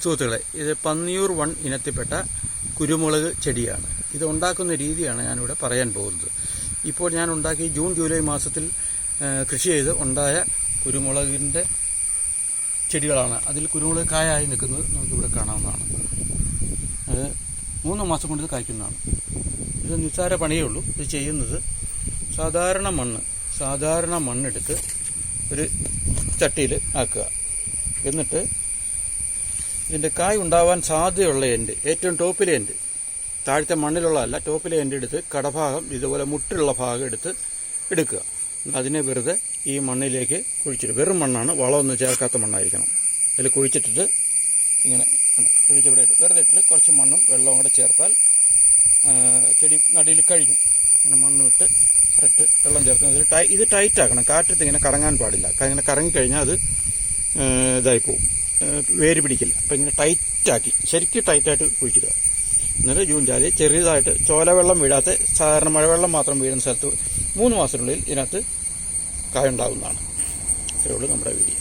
സുഹൃത്തുക്കളെ, ഇത് പന്നിയൂർ 1 ഇനത്തിൽപ്പെട്ട കുരുമുളക് ചെടിയാണ്. ഇത് ഉണ്ടാക്കുന്ന രീതിയാണ് ഞാനിവിടെ പറയാൻ പോകുന്നത്. ഇപ്പോൾ ഞാൻ ഉണ്ടാക്കി ജൂൺ ജൂലൈ മാസത്തിൽ കൃഷി ചെയ്ത് ഉണ്ടായ കുരുമുളകിൻ്റെ ചെടികളാണ്. അതിൽ കുരുമുളക് കായായി നിൽക്കുന്നത് നമുക്കിവിടെ കാണാവുന്നതാണ്. അത് 3 മാസം കൊണ്ട് ഇത് കായ്ക്കുന്നതാണ്. ഇത് നിസ്സാര പണിയേ ഉള്ളൂ. ഇത് ചെയ്യുന്നത് സാധാരണ മണ്ണെടുത്ത് ഒരു ചട്ടിയിൽ ആക്കുക. എന്നിട്ട് ഇതിൻ്റെ കായ് ഉണ്ടാവാൻ സാധ്യതയുള്ള എൻഡ്, ഏറ്റവും ടോപ്പിലെ എൻഡ്, താഴത്തെ മണ്ണിലുള്ളതല്ല, ടോപ്പിലെ എൻഡ് എടുത്ത് കടഭാഗം ഇതുപോലെ മുട്ടുള്ള ഭാഗം എടുക്കുക. അതിനെ വെറുതെ ഈ മണ്ണിലേക്ക് കുഴിച്ചിട്ട്, വെറും മണ്ണാണ്, വളമൊന്നും ചേർക്കാത്ത മണ്ണായിരിക്കണം. അതിൽ കുഴിച്ചിട്ടിട്ട് ഇങ്ങനെ കുഴിച്ചിവിടെ ഇട്ട് വെറുതെ ഇട്ടിട്ട് കുറച്ച് മണ്ണും വെള്ളവും കൂടെ ചേർത്താൽ ചെടി നടിയിൽ കഴിഞ്ഞു. ഇങ്ങനെ മണ്ണ് വിട്ട് കറക്റ്റ് വെള്ളം ചേർത്ത് ഇത് ടൈറ്റാക്കണം. കാറ്റത്ത് ഇങ്ങനെ കറങ്ങാൻ പാടില്ല. ഇങ്ങനെ കറങ്ങിക്കഴിഞ്ഞാൽ അത് ഇതായി പോവും, വേര് പിടിക്കില്ല. അപ്പം ഇങ്ങനെ ടൈറ്റാക്കി ശരിക്കും ടൈറ്റായിട്ട് കുഴിച്ചിടുക. എന്നിട്ട് ജൂൺ ജൂലൈ ചെറിയതായിട്ട് ചോലവെള്ളം വീഴാത്ത സാധാരണ മഴവെള്ളം മാത്രം വീഴുന്ന സ്ഥലത്ത് 3 മാസത്തിനുള്ളിൽ ഇതിനകത്ത് കായുണ്ടാകുന്നതാണ്. ഇത്രയേ ഉള്ളൂ നമ്മുടെ വീഡിയോ.